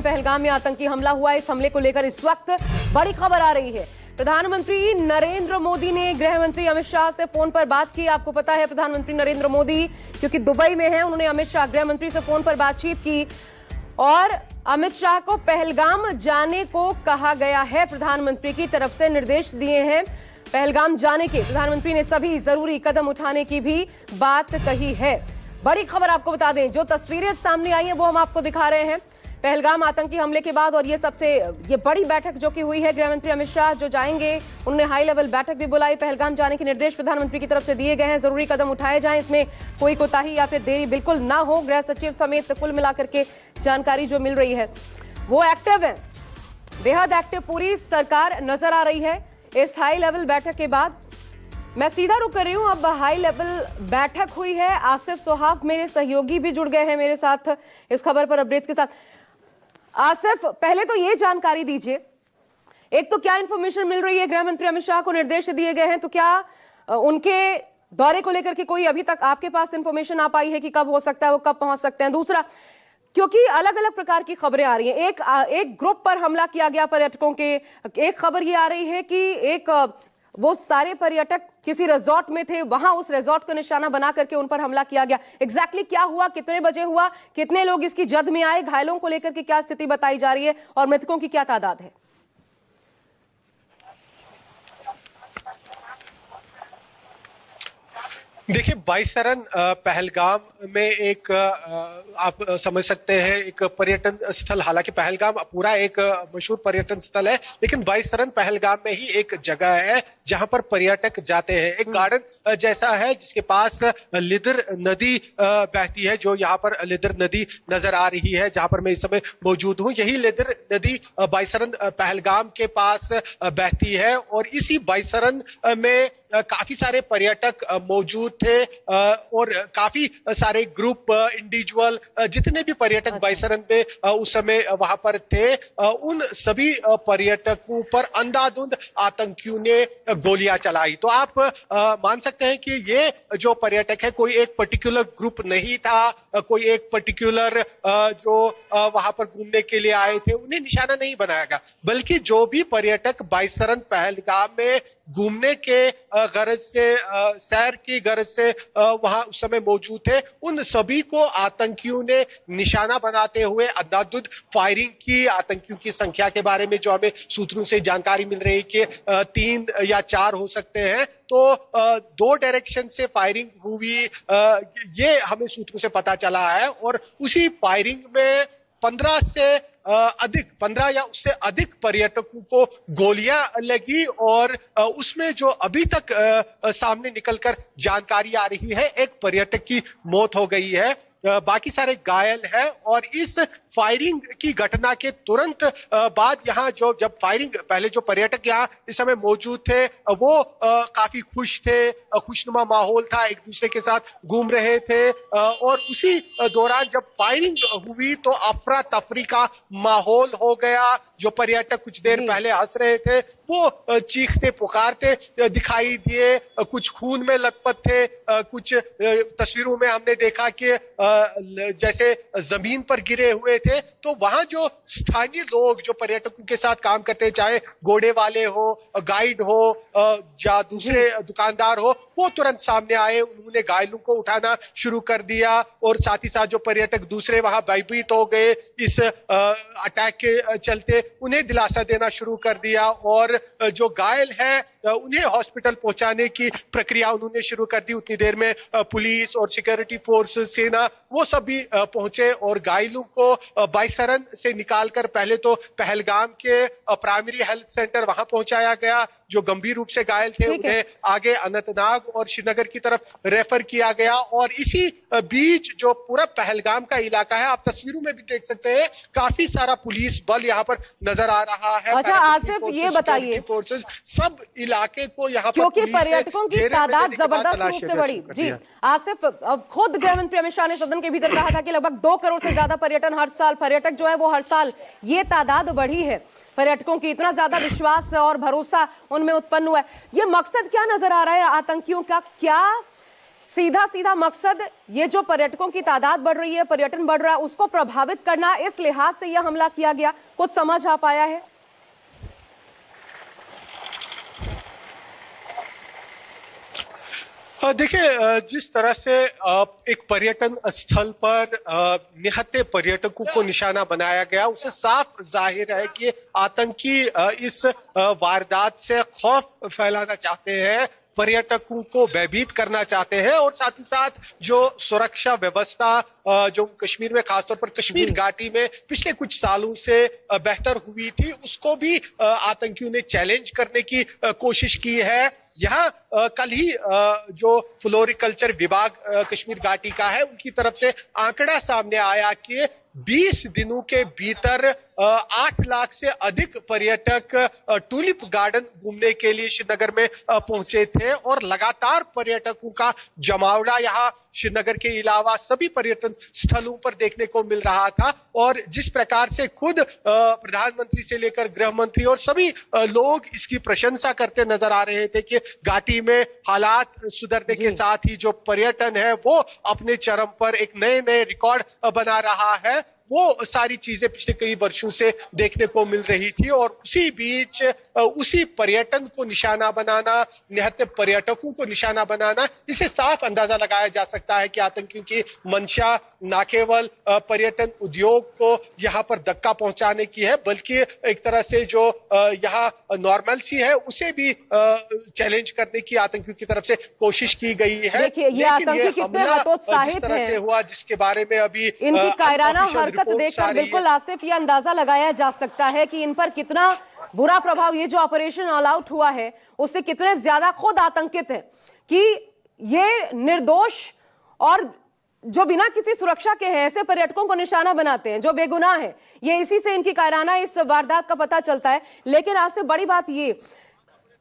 पहलगाम में आतंकी हमला हुआ। इस हमले को लेकर इस वक्त बड़ी खबर आ रही है। प्रधानमंत्री नरेंद्र मोदी ने गृह मंत्री अमित शाह से फोन पर बात की। आपको पता है प्रधानमंत्री नरेंद्र मोदी क्योंकि दुबई में हैं, उन्होंने अमित शाह गृह मंत्री से फोन पर बातचीत की और अमित शाह को पहलगाम जाने को कहा गया है। प्रधानमंत्री की तरफ से निर्देश दिए हैं पहलगाम जाने के। प्रधानमंत्री ने सभी जरूरी कदम उठाने की भी बात कही है। बड़ी खबर आपको बता दें, जो तस्वीरें सामने आई हैं वो हम आपको दिखा रहे हैं पहलगाम आतंकी हमले के बाद। और ये बड़ी बैठक जो कि हुई है, गृह मंत्री अमित शाह जो जाएंगे, उन्होंने हाई लेवल बैठक भी बुलाई। पहलगाम जाने के निर्देश प्रधानमंत्री की तरफ से दिए गए हैं, जरूरी कदम उठाए जाएं, इसमें कोई कोताही या फिर देरी बिल्कुल ना हो। गृह सचिव समेत कुल मिलाकर के जानकारी जो मिल रही है वो एक्टिव है, बेहद एक्टिव पूरी सरकार नजर आ रही है इस हाई लेवल बैठक के बाद। मैं सीधा रुक कर रही हूं। अब हाई लेवल बैठक हुई है। आसिफ सोहाग मेरे सहयोगी भी जुड़ गए हैं मेरे साथ इस खबर पर अपडेट्स के साथ। आसिफ, पहले तो ये जानकारी दीजिए, एक तो क्या इंफॉर्मेशन मिल रही है, गृह मंत्री अमित शाह को निर्देश दिए गए हैं, तो क्या उनके दौरे को लेकर के कोई अभी तक आपके पास इंफॉर्मेशन आ पाई है कि कब हो सकता है, वो कब पहुंच सकते हैं? दूसरा, क्योंकि अलग अलग प्रकार की खबरें आ रही हैं, एक ग्रुप पर हमला किया गया पर्यटकों के, एक खबर ये आ रही है कि वो सारे पर्यटक किसी रिजॉर्ट में थे, वहां उस रिजॉर्ट को निशाना बना करके उन पर हमला किया गया। एग्जैक्टली क्या हुआ, कितने बजे हुआ, कितने लोग इसकी जद में आए, घायलों को लेकर के क्या स्थिति बताई जा रही है और मृतकों की क्या तादाद है? देखिए, 22 सरन पहलगाम में एक आप समझ सकते हैं एक पर्यटन स्थल, हालांकि पहलगाम पूरा एक मशहूर पर्यटन स्थल है, लेकिन 22 सरन पहलगाम में ही एक जगह है जहां पर पर्यटक जाते हैं। एक गार्डन जैसा है जिसके पास लिदर नदी बहती है, जो यहाँ पर लिदर नदी नजर आ रही है जहां पर मैं इस समय मौजूद हूँ। यही लिदर नदी 22 सरन पहलगाम के पास बहती है और इसी 22 सरन में काफी सारे पर्यटक मौजूद थे और काफी सारे ग्रुप, इंडिविजुअल, जितने भी पर्यटक 22 सरन पे उस समय वहां पर थे, उन सभी पर्यटकों पर अंधाधुंध आतंकियों ने गोलियां चलाई। तो आप मान सकते हैं कि ये जो पर्यटक है कोई एक पर्टिकुलर ग्रुप नहीं था, कोई एक पर्टिकुलर जो वहां पर घूमने के लिए आए थे उन्हें निशाना नहीं बनाया गया, बल्कि जो भी पर्यटक 22 सरन पहलगाम में घूमने के गरज से, सैर की गरज से वहां उस समय मौजूद थे, उन सभी को आतंकियों ने निशाना बनाते हुए अंधाधुंध फायरिंग की। आतंकियों की संख्या के बारे में जो हमें सूत्रों से जानकारी मिल रही है कि 3 या 4 हो सकते हैं, तो 2 डायरेक्शन से फायरिंग हुई, ये हमें सूत्रों से पता चला है। और उसी फायरिंग में 15 या उससे अधिक पर्यटकों को गोलियां लगी और उसमें जो अभी तक सामने निकलकर जानकारी आ रही है, एक पर्यटक की मौत हो गई है, बाकी सारे घायल हैं। और इस फायरिंग की घटना के तुरंत बाद यहाँ जब फायरिंग, पहले जो पर्यटक यहाँ इस समय मौजूद थे वो काफी खुश थे, खुशनुमा माहौल था, एक दूसरे के साथ घूम रहे थे और उसी दौरान जब फायरिंग हुई तो अफरा तफरी का माहौल हो गया। जो पर्यटक कुछ देर पहले हंस रहे थे वो चीखते पुकारते दिखाई दिए, कुछ खून में लथपथ थे, कुछ तस्वीरों में हमने देखा कि जैसे जमीन पर गिरे हुए थे। तो वहां जो स्थानीय लोग जो पर्यटकों के साथ काम करते हैं, चाहे घोड़े वाले हो, गाइड हो या दूसरे दुकानदार हो, वो तुरंत सामने आए, उन्होंने घायलों को उठाना शुरू कर दिया और साथ ही साथ जो पर्यटक दूसरे वहां भयभीत हो गए इस अटैक के चलते, उन्हें दिलासा देना शुरू कर दिया और जो घायल है उन्हें हॉस्पिटल पहुंचाने की प्रक्रिया उन्होंने शुरू कर दी। उतनी देर में पुलिस और सिक्योरिटी फोर्स, सेना, वो सभी पहुंचे और घायलों को 22 सरन से निकालकर पहले तो पहलगाम के प्राइमरी हेल्थ सेंटर वहां पहुंचाया गया। जो गंभीर रूप से घायल थे उन्हें आगे अनंतनाग और श्रीनगर की तरफ रेफर किया गया। और इसी बीच जो पूरा पहलगाम का इलाका है, आप तस्वीरों में भी देख सकते हैं, काफी सारा पुलिस बल यहाँ पर नजर आ रहा है। अच्छा आसिफ, ये बताइए, फोर्सेस सब इलाके को यहाँ पर, क्योंकि पर्यटकों की तादाद जबरदस्त रूप से बढ़ी। जी आसिफ, अब खुद गृह मंत्री अमित शाह ने सदन के भीतर कहा था कि लगभग 2 करोड़ से ज्यादा पर्यटक जो है वो हर साल, ये तादाद बढ़ी है पर्यटकों की, इतना ज्यादा विश्वास और भरोसा उनमें उत्पन्न हुआ है। ये मकसद क्या नजर आ रहा है आतंकियों का? क्या सीधा सीधा मकसद ये जो पर्यटकों की तादाद बढ़ रही है, पर्यटन बढ़ रहा है, उसको प्रभावित करना, इस लिहाज से यह हमला किया गया, कुछ समझ आ पाया है? देखिए, जिस तरह से एक पर्यटन स्थल पर निहत्थे पर्यटकों को निशाना बनाया गया, उससे साफ जाहिर है कि आतंकी इस वारदात से खौफ फैलाना चाहते हैं, पर्यटकों को भयभीत करना चाहते हैं और साथ ही साथ जो सुरक्षा व्यवस्था जो कश्मीर में, खासतौर पर कश्मीर घाटी में पिछले कुछ सालों से बेहतर हुई थी, उसको भी आतंकियों ने चैलेंज करने की कोशिश की है। यहाँ कल ही जो फ्लोरिकल्चर विभाग कश्मीर घाटी का है, उनकी तरफ से आंकड़ा सामने आया कि 20 दिनों के भीतर 8 लाख से अधिक पर्यटक टूलिप गार्डन घूमने के लिए श्रीनगर में पहुंचे थे और लगातार पर्यटकों का जमावड़ा यहाँ श्रीनगर के अलावा सभी पर्यटन स्थलों पर देखने को मिल रहा था। और जिस प्रकार से खुद प्रधानमंत्री से लेकर गृह मंत्री और सभी लोग इसकी प्रशंसा करते नजर आ रहे थे कि घाटी में हालात सुधरने के साथ ही जो पर्यटन है वो अपने चरम पर एक नए नए रिकॉर्ड बना रहा है, वो सारी चीजें पिछले कई वर्षों से देखने को मिल रही थी। और उसी बीच उसी पर्यटन को निशाना बनाना, निहत्थे पर्यटकों को निशाना बनाना, इसे साफ अंदाजा लगाया जा सकता है कि आतंकियों की मंशा न केवल पर्यटन उद्योग को यहाँ पर धक्का पहुंचाने की है, बल्कि एक तरह से जो यहाँ नॉर्मलसी है उसे भी चैलेंज करने की आतंकियों की तरफ से कोशिश की गई है। देखिए, ये आतंकी कितने हतोत्साहित हैं, हुआ जिसके बारे में अभी इनकी कायराना हरकत देखकर बिल्कुल आसिफ ये अंदाजा लगाया जा सकता है कि इन पर कितना बुरा प्रभाव, ये जो ऑपरेशन ऑल आउट हुआ है उससे कितने ज्यादा खुद आतंकित है कि ये निर्दोष और जो बिना किसी सुरक्षा के हैं ऐसे पर्यटकों को निशाना बनाते हैं जो बेगुनाह हैं। ये इसी से इनकी कायराना इस वारदात का पता चलता है। लेकिन आज से बड़ी बात ये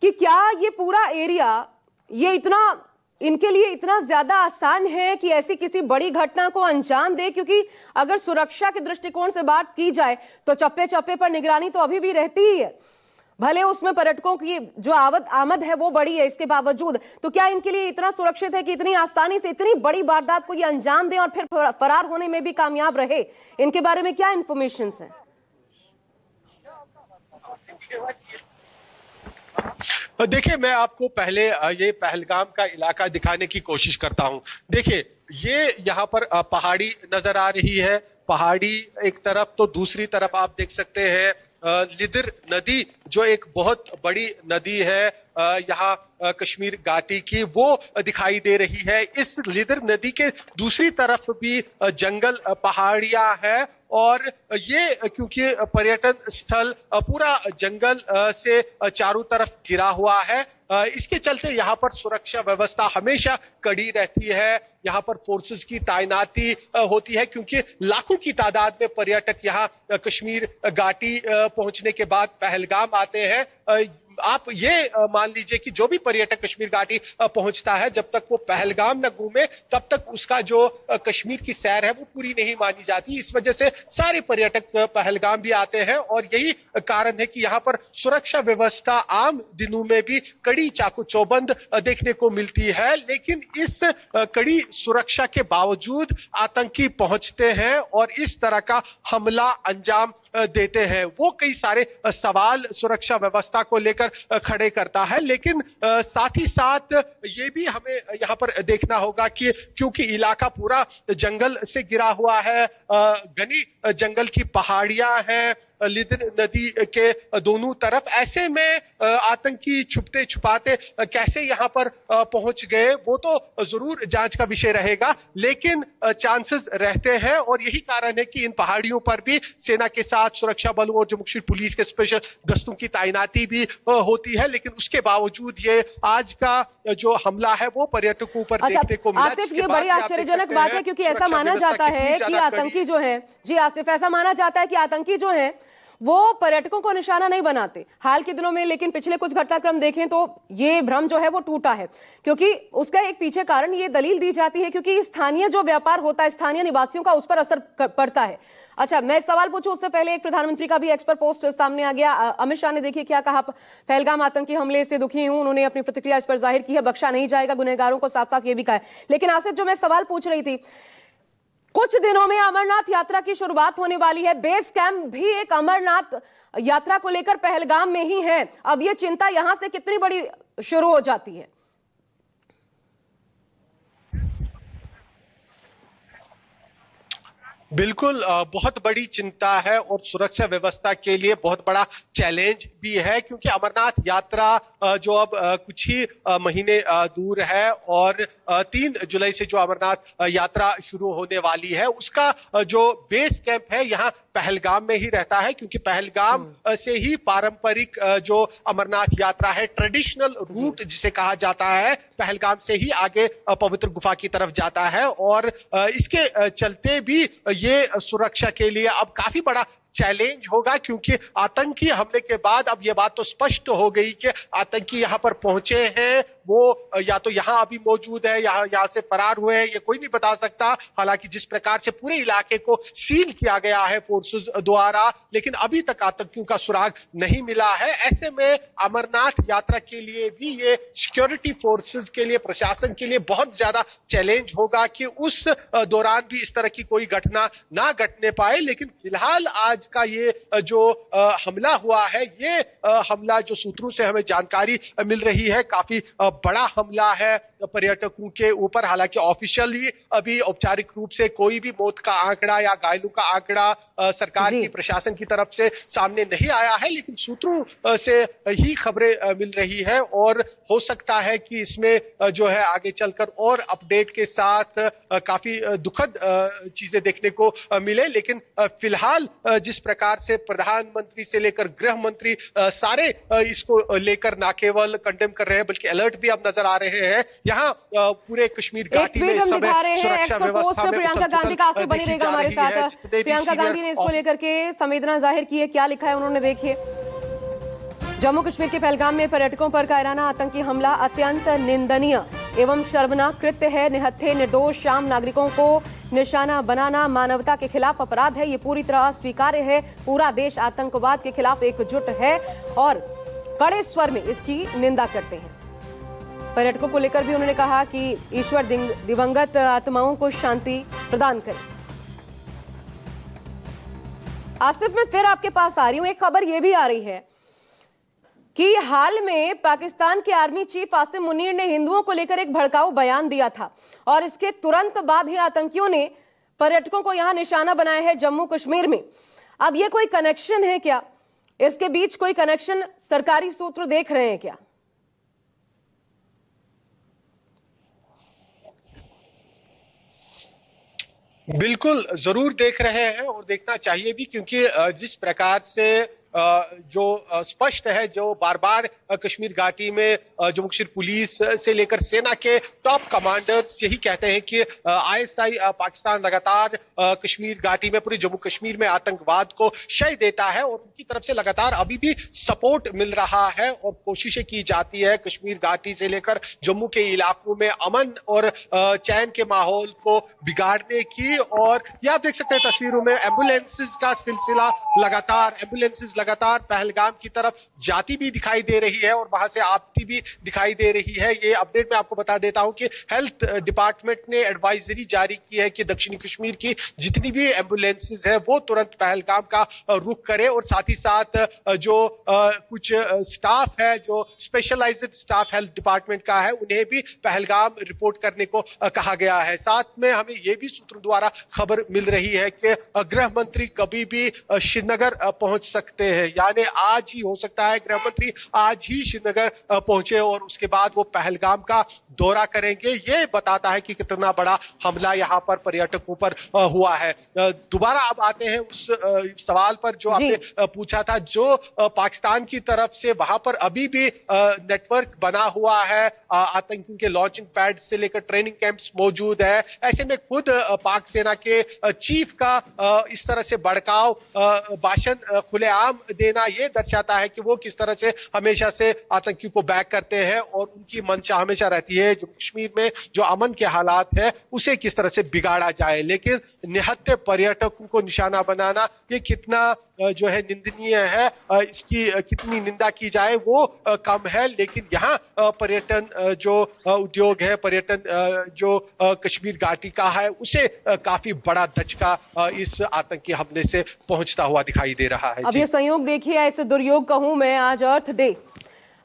कि क्या ये पूरा एरिया ये इतना इनके लिए इतना ज्यादा आसान है कि ऐसी किसी बड़ी घटना को अंजाम दे? क्योंकि अगर सुरक्षा के दृष्टिकोण से बात की जाए तो चप्पे चप्पे पर निगरानी तो अभी भी रहती ही है, भले उसमें पर्यटकों की जो आमद है वो बड़ी है इसके बावजूद। तो क्या इनके लिए इतना सुरक्षित है कि इतनी आसानी से इतनी बड़ी वारदात को ये अंजाम दें और फिर फरार होने में भी कामयाब रहे? इनके बारे में क्या इंफॉर्मेशन है? देखिए, मैं आपको पहले ये पहलगाम का इलाका दिखाने की कोशिश करता हूं। देखिए, ये यहाँ पर पहाड़ी नजर आ रही है, पहाड़ी एक तरफ, तो दूसरी तरफ आप देख सकते हैं लिदर नदी, जो एक बहुत बड़ी नदी है यहाँ कश्मीर घाटी की, वो दिखाई दे रही है। इस लिदर नदी के दूसरी तरफ भी जंगल, पहाड़ियां हैं और ये क्योंकि पर्यटन स्थल पूरा जंगल से चारों तरफ घिरा हुआ है, इसके चलते यहाँ पर सुरक्षा व्यवस्था हमेशा कड़ी रहती है। यहाँ पर फोर्सेस की तैनाती होती है क्योंकि लाखों की तादाद में पर्यटक यहाँ कश्मीर घाटी पहुंचने के बाद पहलगाम आते हैं। आप ये मान लीजिए कि जो भी पर्यटक कश्मीर घाटी पहुंचता है, जब तक वो पहलगाम न घूमे तब तक उसका जो कश्मीर की सैर है वो पूरी नहीं मानी जाती। इस वजह से सारे पर्यटक पहलगाम भी आते हैं और यही कारण है कि यहाँ पर सुरक्षा व्यवस्था आम दिनों में भी कड़ी चाकू चौबंद देखने को मिलती है। लेकिन इस कड़ी सुरक्षा के बावजूद आतंकी पहुंचते हैं और इस तरह का हमला अंजाम देते हैं। वो कई सारे सवाल सुरक्षा व्यवस्था को लेकर खड़े करता है, लेकिन साथ ही साथ ये भी हमें यहाँ पर देखना होगा कि क्योंकि इलाका पूरा जंगल से घिरा हुआ है, घनी जंगल की पहाड़ियां हैं लिदर नदी के दोनों तरफ, ऐसे में आतंकी छुपते छुपाते कैसे यहाँ पर पहुंच गए वो तो जरूर जांच का विषय रहेगा, लेकिन चांसेस रहते हैं। और यही कारण है कि इन पहाड़ियों पर भी सेना के साथ सुरक्षा बलों और जम्मू कश्मीर पुलिस के स्पेशल गश्तों की तैनाती भी होती है, लेकिन उसके बावजूद ये आज का जो हमला है वो पर्यटकों पर देखने को मिला। आसिफ, ये बड़ी आश्चर्यजनक बात है क्योंकि ऐसा माना जाता है कि आतंकी जो है, जी आसिफ, ऐसा माना जाता है कि आतंकी जो है वो पर्यटकों को निशाना नहीं बनाते हाल के दिनों में, लेकिन पिछले कुछ घटनाक्रम देखें तो ये भ्रम जो है वो टूटा है। क्योंकि उसका एक पीछे कारण ये दलील दी जाती है क्योंकि स्थानीय जो व्यापार होता है, स्थानीय निवासियों का उस पर असर पड़ता है। अच्छा, मैं सवाल पूछूं उससे पहले एक प्रधानमंत्री का भी एक्सपर्ट पोस्ट सामने आ गया। अमित शाह ने देखिए क्या कहा, पहलगाम आतंकी हमले से दुखी हूं, उन्होंने अपनी प्रतिक्रिया इस पर जाहिर की है, बख्शा नहीं जाएगा गुनहगारों को, साफ साफ ये भी कहा है। लेकिन आसिफ, जो मैं सवाल पूछ रही थी, कुछ दिनों में अमरनाथ यात्रा की शुरुआत होने वाली है, बेस कैंप भी एक अमरनाथ यात्रा को लेकर पहलगाम में ही है। अब ये चिंता यहां से कितनी बड़ी शुरू हो जाती है? बिल्कुल बहुत बड़ी चिंता है और सुरक्षा व्यवस्था के लिए बहुत बड़ा चैलेंज भी है, क्योंकि अमरनाथ यात्रा जो अब कुछ ही महीने दूर है और 3 जुलाई से जो अमरनाथ यात्रा शुरू होने वाली है उसका जो बेस कैंप है यहाँ पहलगाम में ही रहता है, क्योंकि पहलगाम से ही पारंपरिक जो अमरनाथ यात्रा है, ट्रेडिशनल रूट जिसे कहा जाता है, पहलगाम से ही आगे पवित्र गुफा की तरफ जाता है। और इसके चलते भी ये सुरक्षा के लिए अब काफी बड़ा चैलेंज होगा, क्योंकि आतंकी हमले के बाद अब यह बात तो स्पष्ट हो गई कि आतंकी यहां पर पहुंचे हैं, वो या तो यहां अभी मौजूद है, यहां से फरार हुए हैं, ये कोई नहीं बता सकता। हालांकि जिस प्रकार से पूरे इलाके को सील किया गया है फोर्सेस द्वारा, लेकिन अभी तक आतंकियों का सुराग नहीं मिला है। ऐसे में अमरनाथ यात्रा के लिए भी ये सिक्योरिटी फोर्सेस के लिए, प्रशासन के लिए बहुत ज्यादा चैलेंज होगा कि उस दौरान भी इस तरह की कोई घटना ना घटने पाए। लेकिन फिलहाल आज का ये जो हमला हुआ है, ये हमला जो सूत्रों से हमें जानकारी मिल रही है काफी बड़ा हमला है पर्यटकों के ऊपर। हालांकि ऑफिशियली अभी औपचारिक रूप से कोई भी मौत का आंकड़ा या घायलों का आंकड़ा सरकार की, प्रशासन की तरफ से सामने नहीं आया है, लेकिन सूत्रों से ही खबरें मिल रही है और हो सकता है कि इसमें जो है आगे चलकर और अपडेट के साथ काफी दुखद चीजें देखने को मिले। लेकिन फिलहाल जिस प्रकार से प्रधानमंत्री से लेकर गृह मंत्री सारे इसको लेकर ना केवल कंडेम कर रहे हैं बल्कि अलर्ट भी अब नजर आ रहे हैं। यहाँ पूरे कश्मीर घाटी में इस समय सुरक्षा व्यवस्था में प्रियंका गांधी का आसिफ बनी रहेगा हमारे साथ। प्रियंका गांधी ने इसको लेकर के संवेदना जाहिर की है, क्या लिखा है उन्होंने, देखिए। जम्मू कश्मीर के पहलगाम में पर्यटकों पर कायराना आतंकी हमला अत्यंत निंदनीय एवं शर्मनाक कृत्य है। निहत्थे निर्दोष आम नागरिकों को निशाना बनाना मानवता के खिलाफ अपराध है। ये पूरी तरह स्वीकार्य है। पूरा देश आतंकवाद के खिलाफ एकजुट है और कड़े स्वर में इसकी निंदा करते हैं। पर्यटकों को लेकर भी उन्होंने कहा कि ईश्वर दिवंगत आत्माओं को शांति प्रदान करे। आसिफ, मैं फिर आपके पास आ रही हूं। एक खबर यह भी आ रही है कि हाल में पाकिस्तान के आर्मी चीफ आसिम मुनीर ने हिंदुओं को लेकर एक भड़काऊ बयान दिया था और इसके तुरंत बाद ही आतंकियों ने पर्यटकों को यहां निशाना बनाया है जम्मू कश्मीर में। अब ये कोई कनेक्शन है क्या? इसके बीच कोई कनेक्शन सरकारी सूत्र देख रहे हैं क्या? बिल्कुल जरूर देख रहे हैं और देखना चाहिए भी, क्योंकि जिस प्रकार से जो स्पष्ट है, जो बार बार कश्मीर घाटी में जम्मू कश्मीर पुलिस से लेकर सेना के टॉप कमांडर्स यही कहते हैं कि आईएसआई पाकिस्तान लगातार कश्मीर घाटी में, पूरे जम्मू कश्मीर में आतंकवाद को शय देता है और उनकी तरफ से लगातार अभी भी सपोर्ट मिल रहा है और कोशिशें की जाती है कश्मीर घाटी से लेकर जम्मू के इलाकों में अमन और चैन के माहौल को बिगाड़ने की। और ये आप देख सकते हैं तस्वीरों में एम्बुलेंसेज का सिलसिला लगातार पहलगाम की तरफ जाती भी दिखाई दे रही है और वहां से आती भी दिखाई दे रही है। ये अपडेट मैं आपको बता देता हूं कि हेल्थ डिपार्टमेंट ने एडवाइजरी जारी की है कि दक्षिणी कश्मीर की जितनी भी एम्बुलेंसेज है वो तुरंत पहलगाम का रुख करे और साथ ही साथ जो कुछ स्टाफ है, जो स्पेशलाइज्ड स्टाफ हेल्थ डिपार्टमेंट का है, उन्हें भी पहलगाम रिपोर्ट करने को कहा गया है। साथ में हमें यह भी सूत्रों द्वारा खबर मिल रही है कि गृह मंत्री कभी भी श्रीनगर पहुंच सकते हैं, यानी आज ही हो सकता है गृह मंत्री आज ही श्रीनगर पहुंचे और उसके बाद वो पहलगाम का दौरा करेंगे। ये बताता है कि कितना बड़ा हमला यहां पर पर्यटकों पर हुआ है। दोबारा अब आते हैं उस सवाल पर जो आपने पूछा था, जो पाकिस्तान की तरफ से वहां पर अभी भी नेटवर्क बना हुआ है, आतंकियों के लॉन्चिंग पैड से लेकर ट्रेनिंग कैंप्स मौजूद है। ऐसे में खुद पाक सेना के चीफ का इस तरह से भड़काऊ भाषण खुलेआम देना ये दर्शाता है कि वो किस तरह से हमेशा से आतंकी को बैक करते हैं और उनकी मंशा हमेशा रहती है जो कश्मीर में जो अमन के हालात है उसे किस तरह से बिगाड़ा जाए। लेकिन निहत्थे पर्यटकों को निशाना बनाना ये कितना जो है निंदनीय है, इसकी कितनी निंदा की जाए वो कम है। लेकिन यहाँ पर्यटन जो उद्योग है, पर्यटन जो कश्मीर घाटी का है, उसे काफी बड़ा धचका इस आतंकी हमले से पहुंचता हुआ दिखाई दे रहा है। अब ये संयोग देखिए, ऐसे दुर्योग कहूं मैं, आज अर्थ डे,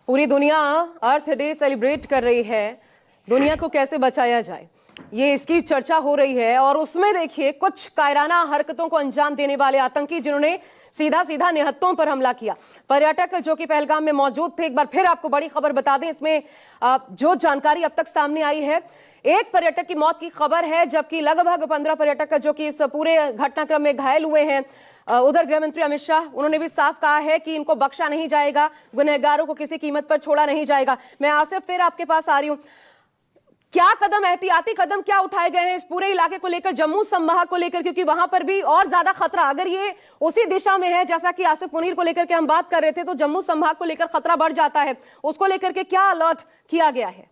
पूरी दुनिया अर्थ डे सेलिब्रेट कर रही है। दुनिया को कैसे बचाया जाए ये इसकी चर्चा हो रही है, और उसमें देखिए कुछ कायराना हरकतों को अंजाम देने वाले आतंकी जिन्होंने सीधा सीधा निहत्तों पर हमला किया। पर्यटक जो कि पहलगाम में मौजूद थे, एक बार फिर आपको बड़ी खबर बता दें, इसमें जो जानकारी अब तक सामने आई है, एक पर्यटक की मौत की खबर है, जबकि लगभग 15 पर्यटक जो कि इस पूरे घटनाक्रम में घायल हुए हैं। उधर गृह मंत्री अमित शाह उन्होंने भी साफ कहा है कि इनको बख्शा नहीं जाएगा, गुनहगारों को किसी कीमत पर छोड़ा नहीं जाएगा। मैं आसिफ फिर आपके पास आ रही हूं, क्या कदम, एहतियाती कदम क्या उठाए गए हैं इस पूरे इलाके को लेकर, जम्मू संभाग को लेकर, क्योंकि वहां पर भी और ज्यादा खतरा, अगर ये उसी दिशा में है जैसा कि आसिफ मुनीर को लेकर के हम बात कर रहे थे, तो जम्मू संभाग को लेकर खतरा बढ़ जाता है। उसको लेकर के क्या अलर्ट किया गया है?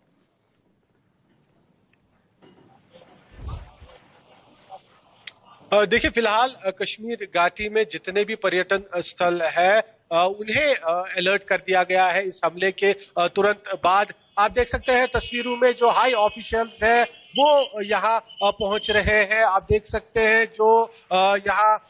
देखिए, फिलहाल कश्मीर घाटी में जितने भी पर्यटन स्थल है उन्हें अलर्ट कर दिया गया है इस हमले के तुरंत बाद। आप देख सकते हैं तस्वीरों में जो हाई ऑफिशियल्स हैं वो यहाँ पहुंच रहे हैं। आप देख सकते हैं जो यहाँ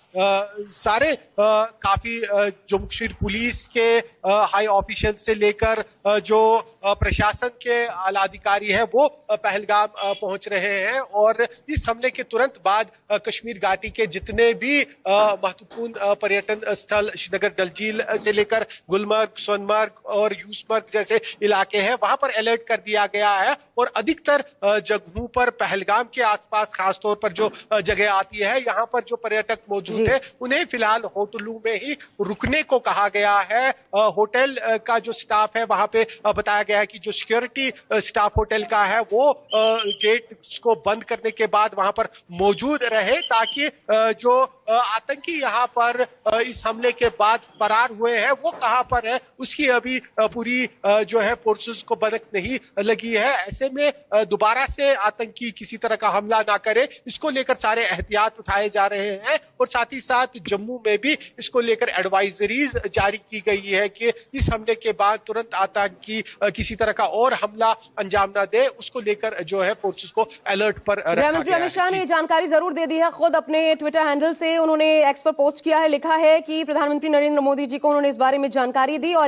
सारे काफी जम्मू कश्मीर पुलिस के हाई ऑफिशियल से लेकर जो प्रशासन के आला अधिकारी है वो पहलगाम पहुंच रहे हैं। और इस हमले के तुरंत बाद कश्मीर घाटी के जितने भी महत्वपूर्ण पर्यटन स्थल श्रीनगर डल झील से लेकर गुलमर्ग, सोनमर्ग और यूसमर्ग जैसे इलाके हैं वहां पर अलर्ट कर दिया गया है। और अधिकतर जगहों पर पहलगाम के आसपास खासतौर पर जो जगह आती है, यहाँ पर जो पर्यटक मौजूद है उन्हें फिलहाल होटलों में ही रुकने को कहा गया है। होटल का जो स्टाफ है वहां पे बताया गया है कि जो सिक्योरिटी स्टाफ होटल का है वो गेट को बंद करने के बाद वहां पर मौजूद रहे, ताकि जो आतंकी यहाँ पर इस हमले के बाद फरार हुए हैं वो कहां पर है उसकी अभी पूरी जो है फोर्सेस को भनक नहीं लगी है। ऐसे में दोबारा से आतंकी किसी तरह का हमला ना करे, इसको लेकर सारे एहतियात उठाए जा रहे हैं। और साथ ही साथ जम्मू में भी इसको लेकर एडवाइजरीज जारी की गई है कि इस हमले के बाद तुरंत आतंकी किसी तरह का और हमला अंजाम ना दे, उसको लेकर जो है फोर्सेस को अलर्ट पर रखा गया है। गृहमंत्री अमित शाह ने जानकारी जरूर दे दी है, खुद अपने ट्विटर हैंडल से उन्होंने एक्स पर पोस्ट किया है, लिखा है कि प्रधानमंत्री नरेंद्र मोदी जी को उन्होंने इस बारे में जानकारी दी और